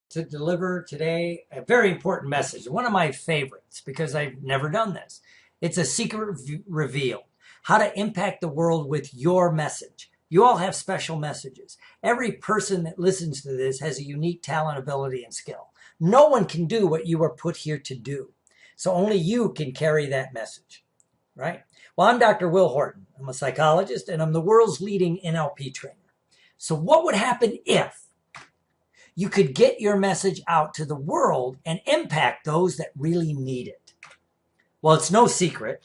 to deliver today a very important message. One of my favorites because I've never done this. It's a secret reveal. How to impact the world with your message. You all have special messages. Every person that listens to this has a unique talent, ability, and skill. No one can do what you are put here to do. So only you can carry that message, right? Well, I'm Dr. Will Horton. I'm a psychologist, and I'm the world's leading NLP trainer. So what would happen if you could get your message out to the world and impact those that really need it? Well, it's no secret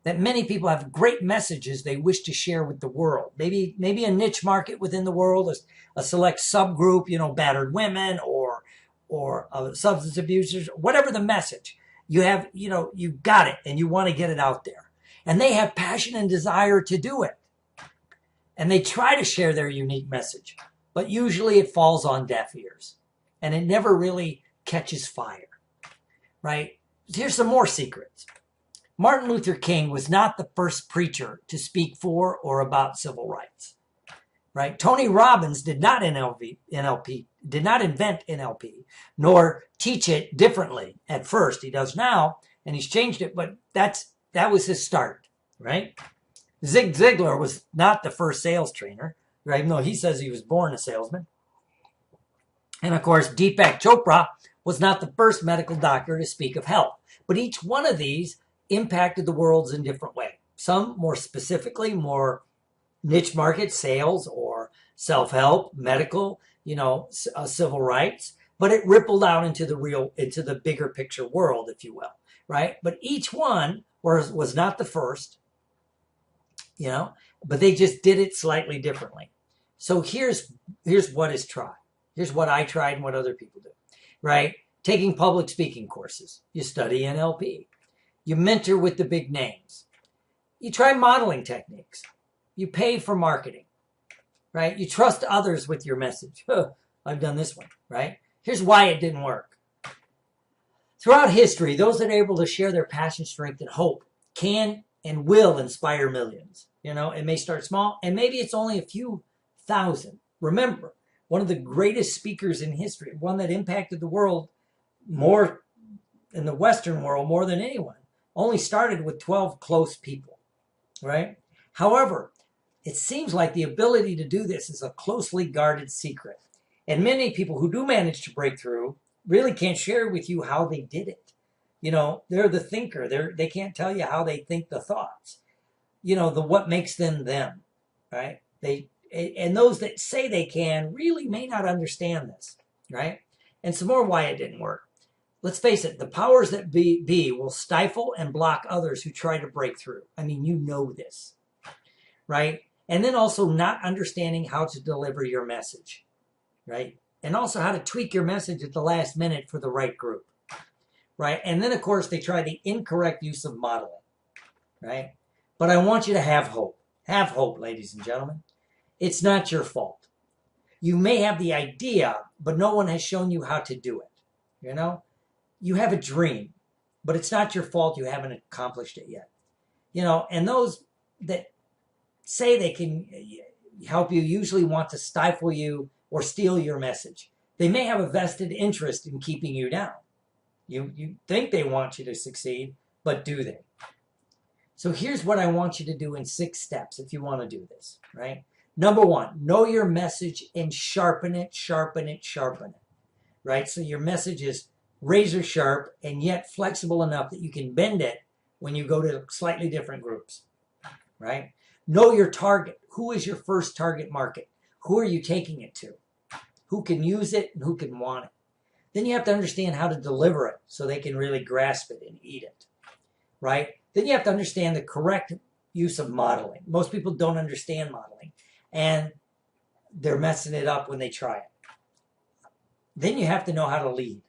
that many people have great messages they wish to share with the world. Maybe a niche market within the world, a select subgroup, battered women or substance abusers, whatever the message. You have, you got it and you want to get it out there. And they have passion and desire to do it. And they try to share their unique message, but usually it falls on deaf ears and it never really catches fire, right? Here's some more secrets. Martin Luther King was not the first preacher to speak for or about civil rights, right? Tony Robbins did not invent NLP, nor teach it differently at first. He does now, and he's changed it, but that was his start, right? Zig Ziglar was not the first sales trainer, right? Even though he says he was born a salesman. And of course, Deepak Chopra was not the first medical doctor to speak of health. But each one of these impacted the world in different ways. Some more specifically, more niche market, sales or self-help, medical, civil rights. But it rippled out into the bigger picture world, if you will, right? But each one was not the first, but they just did it slightly differently. So here's what is tried. Here's what I tried and what other people do, right? Taking public speaking courses. You study NLP. You mentor with the big names. You try modeling techniques. You pay for marketing, right? You trust others with your message. I've done this one, right? Here's why it didn't work. Throughout history, those that are able to share their passion, strength, and hope can and will inspire millions. It may start small, and maybe it's only a few thousand. Remember, one of the greatest speakers in history, one that impacted the world more in the Western world more than anyone, only started with 12 close people, right? However, it seems like the ability to do this is a closely guarded secret. And many people who do manage to break through really can't share with you how they did it. They're the thinker. They can't tell you how they think the thoughts. What makes them them, right? And those that say they can really may not understand this, right? And some more why it didn't work. Let's face it, the powers that be will stifle and block others who try to break through. I mean, you know this, right? And then also not understanding how to deliver your message, right? And also how to tweak your message at the last minute for the right group, right? And then, of course, they try the incorrect use of modeling, right? But I want you to have hope. Have hope, ladies and gentlemen. It's not your fault. You may have the idea, but no one has shown you how to do it, You have a dream, but it's not your fault you haven't accomplished it yet. And those that say they can help you usually want to stifle you or steal your message. They may have a vested interest in keeping you down. You think they want you to succeed, but do they? So here's what I want you to do in 6 steps if you want to do this, right? Number 1, know your message and sharpen it, right? So your message is razor sharp and yet flexible enough that you can bend it when you go to slightly different groups, right? Know your target. Who is your first target market? Who are you taking it to? Who can use it and who can want it? Then you have to understand how to deliver it so they can really grasp it and eat it, right? Then you have to understand the correct use of modeling. Most people don't understand modeling, and they're messing it up when they try it. Then you have to know how to lead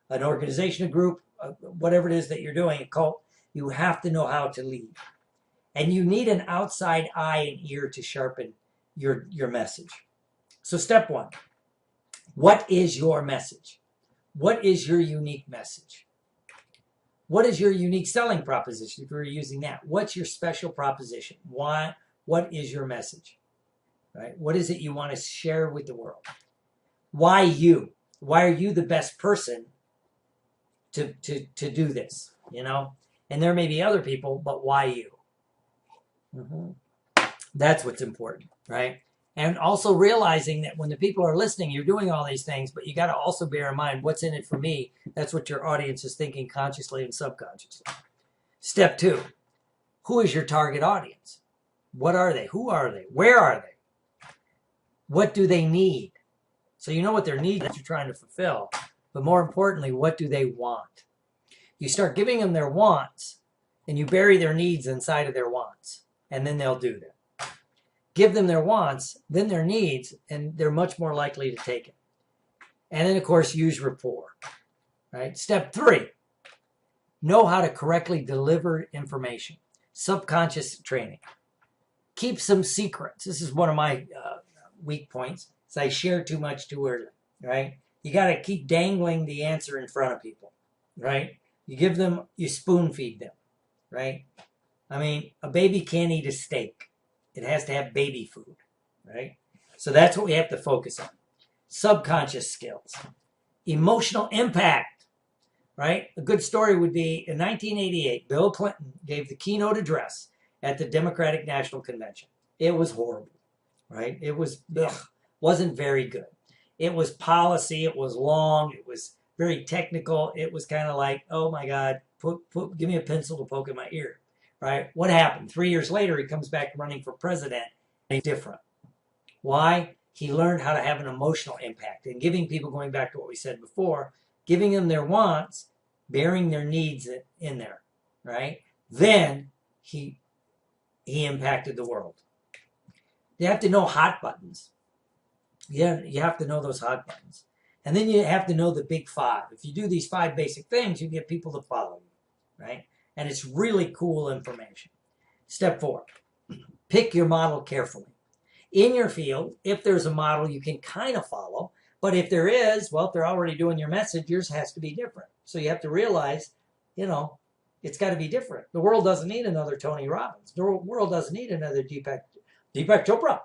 an organization, a group, whatever it is that you're doing, a cult. You have to know how to lead. And you need an outside eye and ear to sharpen your message. So step 1, what is your message? What is your unique message? What is your unique selling proposition if you're using that? What's your special proposition? Why? What is your message? Right? What is it you want to share with the world? Why you? Why are you the best person to do this? You know, and there may be other people, but why you? Mm-hmm. That's what's important, right? And also realizing that when the people are listening, you're doing all these things, but you got to also bear in mind what's in it for me. That's what your audience is thinking consciously and subconsciously. Step 2, who is your target audience? What are they? Who are they? Where are they? What do they need? So you know what their needs that you're trying to fulfill, but more importantly, what do they want? You start giving them their wants, and you bury their needs inside of their wants, and then they'll do that. Give them their wants, then their needs, and they're much more likely to take it. And then, of course, use rapport. Right? Step 3, know how to correctly deliver information. Subconscious training. Keep some secrets. This is one of my weak points. Is I share too much too early. Right? You got to keep dangling the answer in front of people. Right? You give them, you spoon feed them. Right? I mean, a baby can't eat a steak. It has to have baby food, right? So that's what we have to focus on. Subconscious skills. Emotional impact, right? A good story would be in 1988, Bill Clinton gave the keynote address at the Democratic National Convention. It was horrible, right? It was, wasn't very good. It was policy. It was long. It was very technical. It was kind of like, oh my God, give me a pencil to poke in my ear. Right? What happened? 3 years later, he comes back running for president. And he's different. Why? He learned how to have an emotional impact. And giving people, going back to what we said before, giving them their wants, bearing their needs in there. Right? Then he impacted the world. You have to know hot buttons. Yeah, you have to know those hot buttons. And then you have to know the big 5. If you do these 5 basic things, you get people to follow you. Right? And it's really cool information. Step 4, pick your model carefully. In your field, if there's a model you can kind of follow, but if there is, well, if they're already doing your message, yours has to be different. So you have to realize, you know, it's got to be different. The world doesn't need another Tony Robbins. The world doesn't need another Deepak Chopra.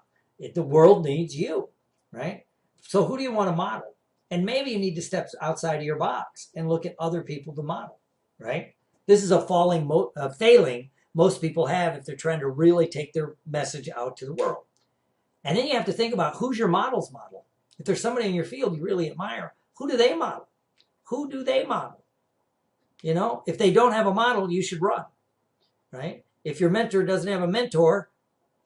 The world needs you, right? So who do you want to model? And maybe you need to step outside of your box and look at other people to model, right? This is a failing most people have if they're trying to really take their message out to the world. And then you have to think about who's your model's model. If there's somebody in your field you really admire, who do they model? Who do they model? You know, if they don't have a model, you should run, right? If your mentor doesn't have a mentor,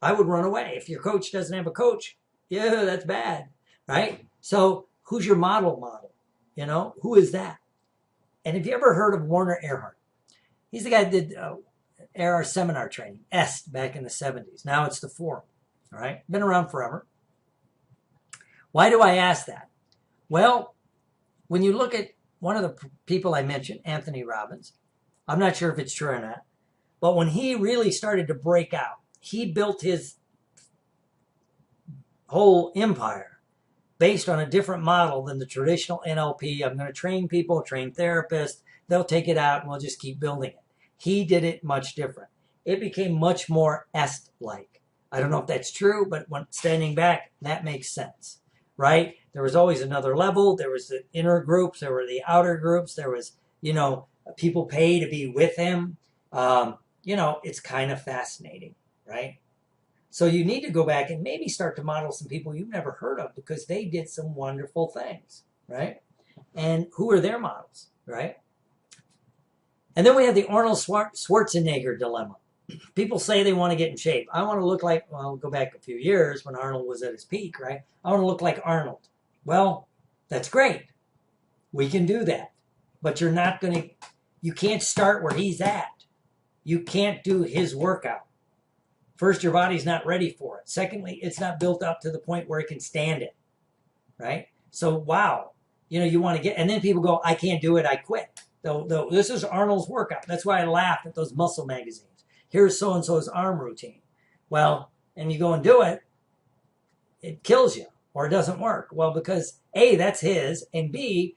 I would run away. If your coach doesn't have a coach, yeah, that's bad, right? So who's your model? You know, who is that? And have you ever heard of Werner Erhard? He's the guy that did our seminar training, EST, back in the 70s. Now it's the Forum, all right? Been around forever. Why do I ask that? Well, when you look at one of the people I mentioned, Anthony Robbins, I'm not sure if it's true or not, but when he really started to break out, he built his whole empire based on a different model than the traditional NLP. I'm going to train people, train therapists. They'll take it out and we'll just keep building it. He did it much different. It became much more EST-like. I don't know if that's true, but when standing back, that makes sense, right? There was always another level. There was the inner groups. There were the outer groups. There was, you know, people pay to be with him. You know, it's kind of fascinating, right? So you need to go back and maybe start to model some people you've never heard of because they did some wonderful things, right? And who are their models, right? And then we have the Arnold Schwarzenegger dilemma. People say they want to get in shape. I want to look like, well, go back a few years when Arnold was at his peak, right? I want to look like Arnold. Well, that's great. We can do that. But you're not going to, you can't start where he's at. You can't do his workout. First, your body's not ready for it. Secondly, it's not built up to the point where it can stand it, right? So, wow, you know, you want to get, and then people go, I can't do it, I quit. Though this is Arnold's workout. That's why I laugh at those muscle magazines. Here's so-and-so's arm routine. Well, and you go and do it, it kills you or it doesn't work. Well, because A, that's his, and B,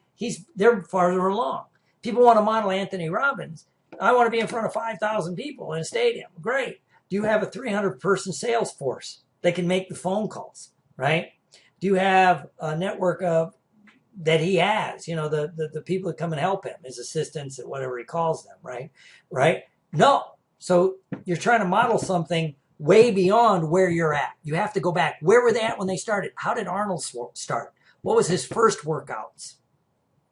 they're farther along. People want to model Anthony Robbins. I want to be in front of 5,000 people in a stadium. Great. Do you have a 300-person sales force that can make the phone calls, right? Do you have a network of that he has, you know, the people that come and help him, his assistants, or whatever he calls them, right? Right? No. So you're trying to model something way beyond where you're at. You have to go back. Where were they at when they started? How did Arnold start? What was his first workouts?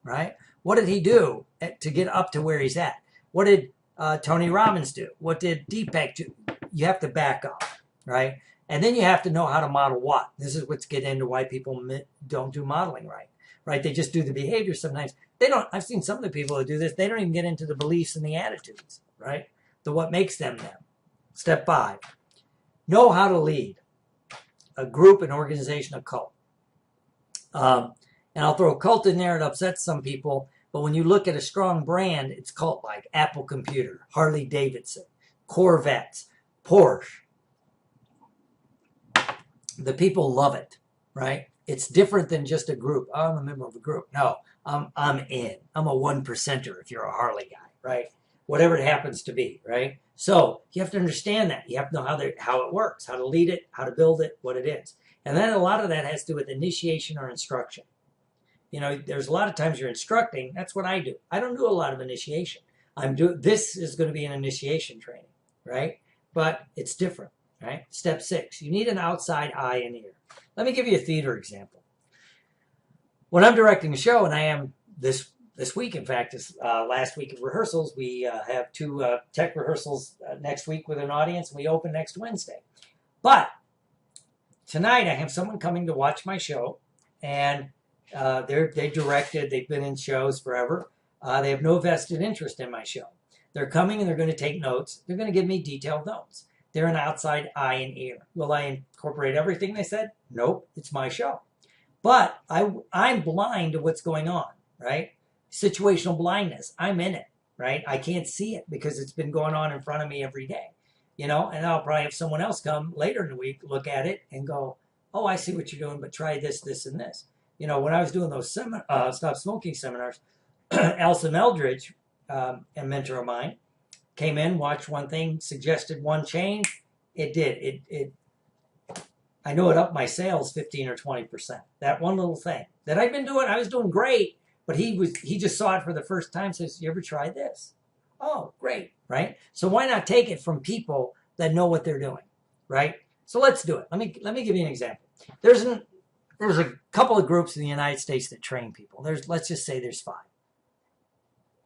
Right? What did he do to get up to where he's at? What did Tony Robbins do? What did Deepak do? You have to back up, right? And then you have to know how to model what. This is what's getting into why people don't do modeling right? They just do the behavior sometimes. They don't. I've seen some of the people who do this. They don't even get into the beliefs and the attitudes, right? The what makes them them. Step 5, know how to lead a group, an organization, a cult. And I'll throw cult in there. It upsets some people. But when you look at a strong brand, it's cult-like. Apple Computer, Harley Davidson, Corvettes, Porsche. The people love it, right? It's different than just a group. Oh, I'm a member of a group. No, I'm in. I'm a 1%er if you're a Harley guy, right? Whatever it happens to be, right? So you have to understand that. You have to know how it works, how to lead it, how to build it, what it is. And then a lot of that has to do with initiation or instruction. You know, there's a lot of times you're instructing. That's what I do. I don't do a lot of initiation. This is going to be an initiation training, right? But it's different, right? Step 6, you need an outside eye and ear. Let me give you a theater example. When I'm directing a show, and I am this week, in fact, this last week of rehearsals, we have 2 tech rehearsals next week with an audience, and we open next Wednesday. But tonight I have someone coming to watch my show, and they directed, they've been in shows forever. They have no vested interest in my show. They're coming and they're going to take notes. They're going to give me detailed notes. They're an outside eye and ear. Will I incorporate everything they said? Nope, it's my show. But I'm blind to what's going on, right? Situational blindness. I'm in it, right? I can't see it because it's been going on in front of me every day, you know? And I'll probably have someone else come later in the week, look at it and go, oh, I see what you're doing, but try this, this, and this. You know, when I was doing those stop smoking seminars, Elsa Meldridge, a mentor of mine, came in, watched one thing, suggested one change. It did. I know it upped my sales 15 or 20%. That one little thing that I've been doing, I was doing great, but he just saw it for the first time. Says, "You ever tried this?" Oh, great, right? So why not take it from people that know what they're doing, right? So let's do it. Let me give you an example. There's a couple of groups in the United States that train people. Let's just say there's 5,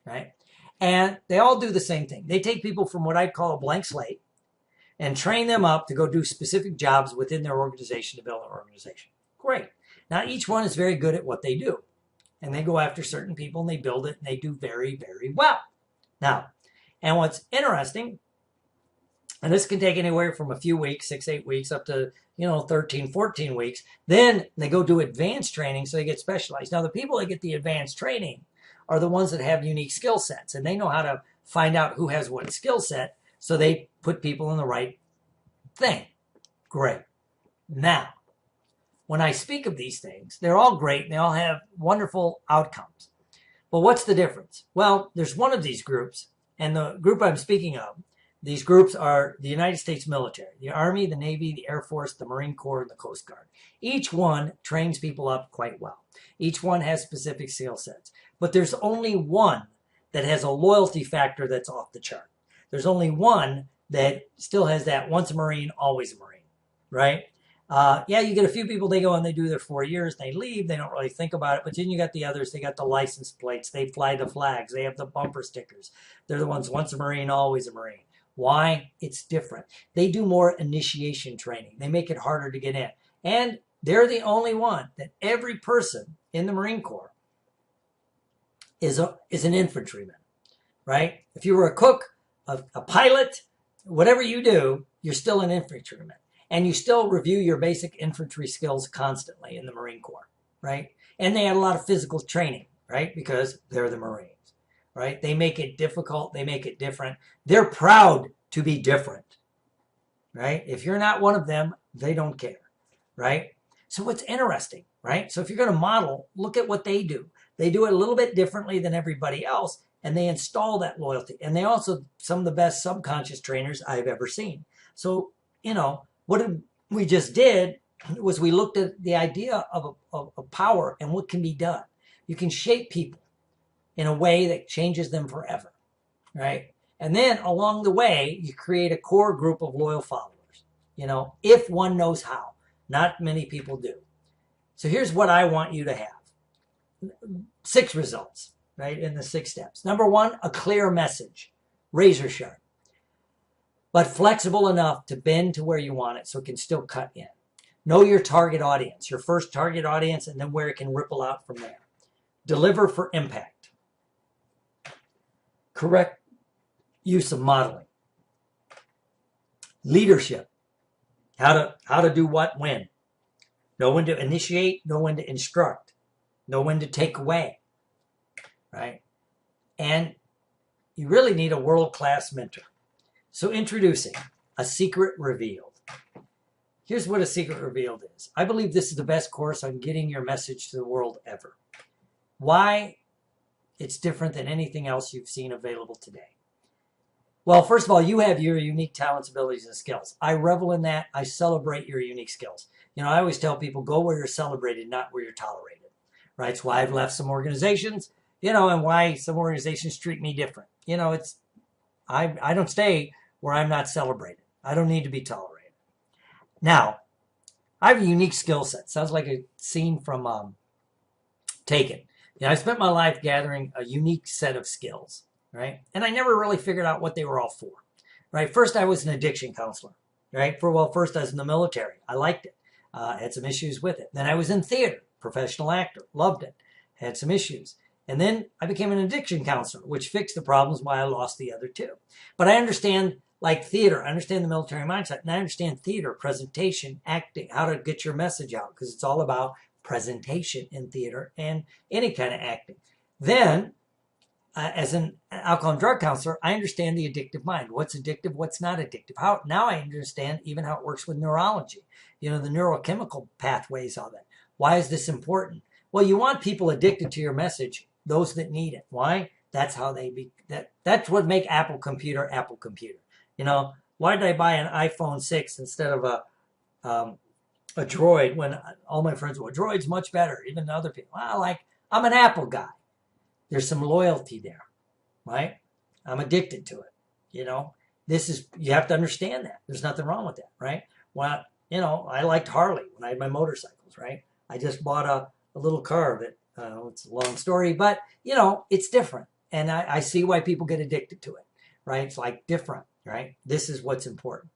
right? And they all do the same thing. They take people from what I call a blank slate and train them up to go do specific jobs within their organization to build an organization. Great. Now, each one is very good at what they do. And they go after certain people and they build it and they do very, very well. Now, and what's interesting, and this can take anywhere from a few weeks, 6, 8 weeks, up to 13, 14 weeks. Then they go do advanced training, so they get specialized. Now, the people that get the advanced training are the ones that have unique skill sets, and they know how to find out who has what skill set, so they put people in the right thing. Great. Now, when I speak of these things, they're all great, and they all have wonderful outcomes. But what's the difference? Well, there's one of these groups, and the group I'm speaking of, these groups are the United States military, the Army, the Navy, the Air Force, the Marine Corps, and the Coast Guard. Each one trains people up quite well. Each one has specific skill sets. But there's only one that has a loyalty factor that's off the chart. There's only one that still has that once a Marine, always a Marine, right? Yeah, you get a few people, they go and they do their 4 years, they leave, they don't really think about it. But then you got the others, they got the license plates, they fly the flags, they have the bumper stickers. They're the ones once a Marine, always a Marine. Why? It's different. They do more initiation training. They make it harder to get in. And they're the only one that every person in the Marine Corps is an infantryman, right? If you were a cook, a pilot, whatever you do, you're still an infantryman. And you still review your basic infantry skills constantly in the Marine Corps, right? And they had a lot of physical training, right? Because they're the Marines, right? They make it difficult. They make it different. They're proud to be different, right? If you're not one of them, they don't care, right? So what's interesting, right? So if you're going to model, look at what they do. They do it a little bit differently than everybody else, and they install that loyalty. And they also, some of the best subconscious trainers I've ever seen. So, what we just did was we looked at the idea of power and what can be done. You can shape people in a way that changes them forever, right? And then along the way, you create a core group of loyal followers, if one knows how. Not many people do. So here's what I want you to have. 6 results, right, in the 6 steps. Number 1, a clear message, razor sharp, but flexible enough to bend to where you want it so it can still cut in. Know your target audience, your first target audience, and then where it can ripple out from there. Deliver for impact. Correct use of modeling. Leadership. How to do what when. Know when to initiate, know when to instruct, know when to take away, right? And you really need a world-class mentor. So introducing a secret revealed. Here's what a secret revealed is. I believe this is the best course on getting your message to the world ever. Why? It's different than anything else you've seen available today. Well, first of all, you have your unique talents, abilities, and skills. I revel in that. I celebrate your unique skills. I always tell people, go where you're celebrated, not where you're tolerated. Right? It's why I've left some organizations, and why some organizations treat me different. I don't stay where I'm not celebrated. I don't need to be tolerated. Now, I have a unique skill set. Sounds like a scene from Taken. I spent my life gathering a unique set of skills. Right? And I never really figured out what they were all for. Right? First, I was an addiction counselor. Right? First I was in the military. I liked it. Had some issues with it. Then I was in theater, professional actor, loved it. Had some issues. And then I became an addiction counselor, which fixed the problems why I lost the other 2. But I understand, like theater, I understand the military mindset, and I understand theater, presentation, acting, how to get your message out, because it's all about presentation in theater and any kind of acting. Then, as an alcohol and drug counselor, I understand the addictive mind. What's addictive, what's not addictive. Now I understand even how it works with neurology. The neurochemical pathways of it. Why is this important? Well, you want people addicted to your message, those that need it. Why? That's how that's what make Apple Computer. Why did I buy an iPhone 6 instead of a Droid when all my friends were, Droid's much better, even other people. Well, I'm an Apple guy. There's some loyalty there, right? I'm addicted to it. You have to understand that. There's nothing wrong with that, right? Well, I liked Harley when I had my motorcycles, right? I just bought a little car that, it's a long story, but, it's different. And I see why people get addicted to it, right? It's different, right? This is what's important.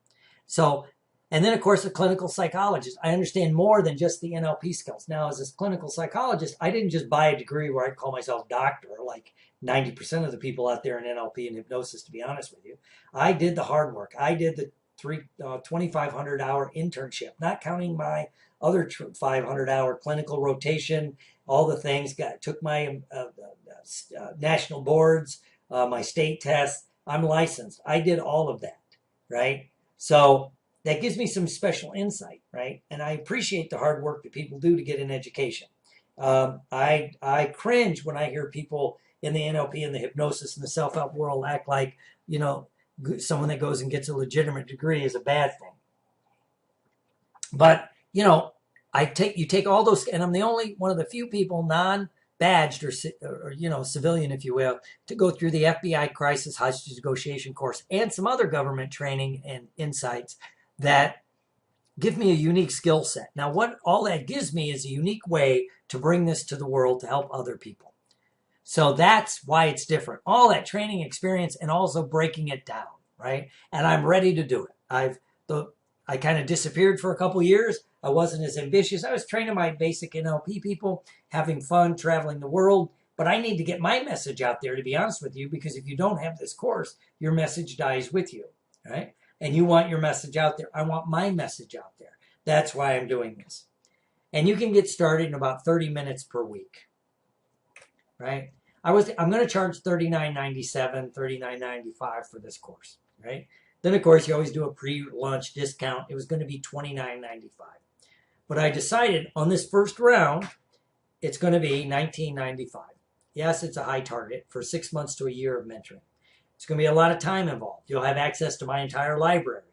So, and then, of course, a clinical psychologist. I understand more than just the NLP skills. Now, as a clinical psychologist, I didn't just buy a degree where I call myself doctor, like 90% of the people out there in NLP and hypnosis, to be honest with you. I did the hard work. I did the 2,500-hour internship, not counting my other 500-hour clinical rotation, all the things. Took my national boards, my state tests. I'm licensed. I did all of that, right? So that gives me some special insight, right? And I appreciate the hard work that people do to get an education. I cringe when I hear people in the NLP and the hypnosis and the self-help world act like, someone that goes and gets a legitimate degree is a bad thing. But, you take all those, and I'm the only one of the few people non-badged or civilian, if you will, to go through the FBI crisis hostage negotiation course and some other government training and insights that give me a unique skill set. Now, what all that gives me is a unique way to bring this to the world to help other people. So that's why it's different. All that training experience and also breaking it down, right? And I'm ready to do it. I kind of disappeared for a couple years. I wasn't as ambitious. I was training my basic NLP people, having fun, traveling the world. But I need to get my message out there, to be honest with you, because if you don't have this course, your message dies with you, right? And you want your message out there. I want my message out there. That's why I'm doing this. And you can get started in about 30 minutes per week, right? I'm going to charge $39.97, $39.95 for this course, right? Then, of course, you always do a pre-launch discount. It was going to be $29.95. But I decided on this first round, it's going to be $19.95. Yes, it's a high target for 6 months to a year of mentoring. It's going to be a lot of time involved. You'll have access to my entire library.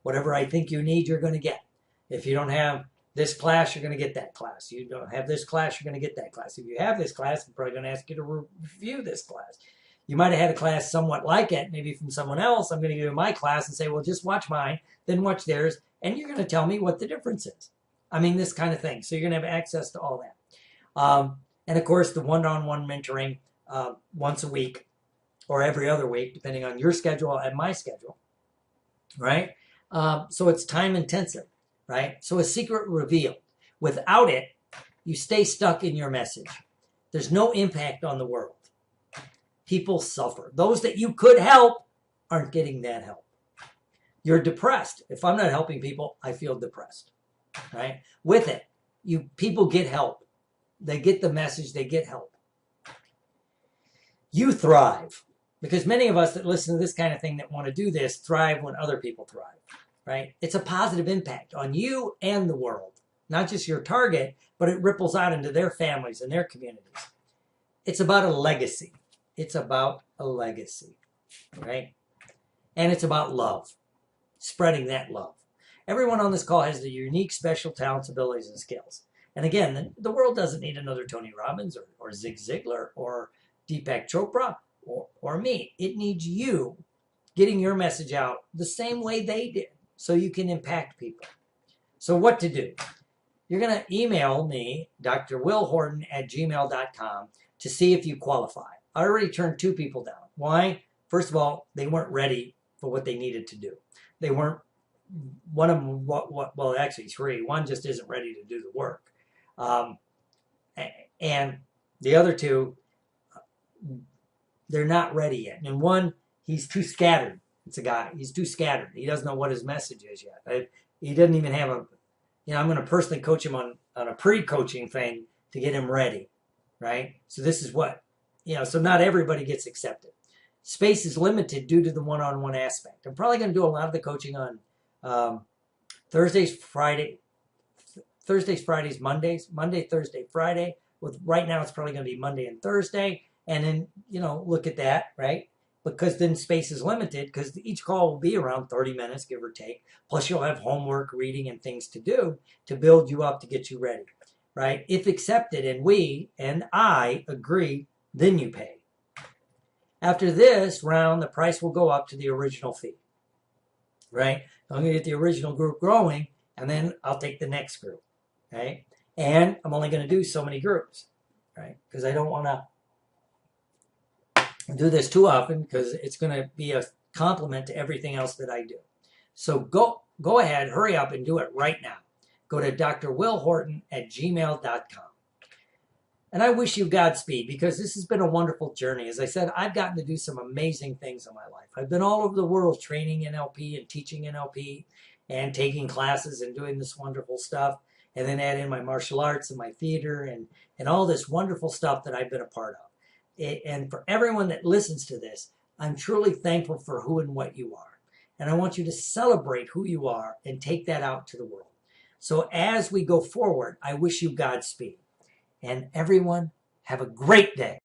Whatever I think you need, you're going to get. If you don't have this class, you're going to get that class. You don't have this class, you're going to get that class. If you have this class, I'm probably going to ask you to review this class. You might have had a class somewhat like it, maybe from someone else. I'm going to give you my class and say, well, just watch mine, then watch theirs, and you're going to tell me what the difference is. I mean, this kind of thing. So you're going to have access to all that. And of course, the one-on-one mentoring once a week or every other week, depending on your schedule and my schedule, right? So it's time intensive, right? So a secret revealed. Without it, you stay stuck in your message. There's no impact on the world. People suffer. Those that you could help aren't getting that help. You're depressed. If I'm not helping people, I feel depressed, right? With it, people get help. They get the message. They get help. You thrive. Because many of us that listen to this kind of thing that want to do this thrive when other people thrive, right? It's a positive impact on you and the world. Not just your target, but it ripples out into their families and their communities. It's about a legacy. It's about a legacy, right? And it's about love, spreading that love. Everyone on this call has their unique, special talents, abilities, and skills. And again, the world doesn't need another Tony Robbins or Zig Ziglar or Deepak Chopra or me. It needs you getting your message out the same way they did so you can impact people. So what to do? You're going to email me, drwillhorton@gmail.com, to see if you qualify. I already turned 2 people down. Why? First of all, they weren't ready for what they needed to do. They weren't, one of them, well, actually 3. One just isn't ready to do the work. And the other 2, they're not ready yet. And one, he's too scattered. It's a guy. He's too scattered. He doesn't know what his message is yet. He doesn't even have I'm going to personally coach him on a pre-coaching thing to get him ready, right? So this is what, so not everybody gets accepted. Space is limited due to the one-on-one aspect. I'm probably going to do a lot of the coaching on Thursdays, Fridays, Mondays, Monday, Thursday, Friday. Right now, it's probably going to be Monday and Thursday. And then, look at that, right? Because then space is limited because each call will be around 30 minutes, give or take. Plus, you'll have homework, reading, and things to do to build you up to get you ready, right? If accepted and we and I agree, then you pay. After this round, the price will go up to the original fee, right? I'm going to get the original group growing, and then I'll take the next group, right? And I'm only going to do so many groups, right? Because I don't want to do this too often because it's going to be a complement to everything else that I do. So go ahead, hurry up and do it right now. Go to drwillhorton@gmail.com. And I wish you Godspeed because this has been a wonderful journey. As I said, I've gotten to do some amazing things in my life. I've been all over the world training NLP and teaching NLP and taking classes and doing this wonderful stuff. And then add in my martial arts and my theater and all this wonderful stuff that I've been a part of. And for everyone that listens to this, I'm truly thankful for who and what you are. And I want you to celebrate who you are and take that out to the world. So as we go forward, I wish you Godspeed. And everyone, have a great day.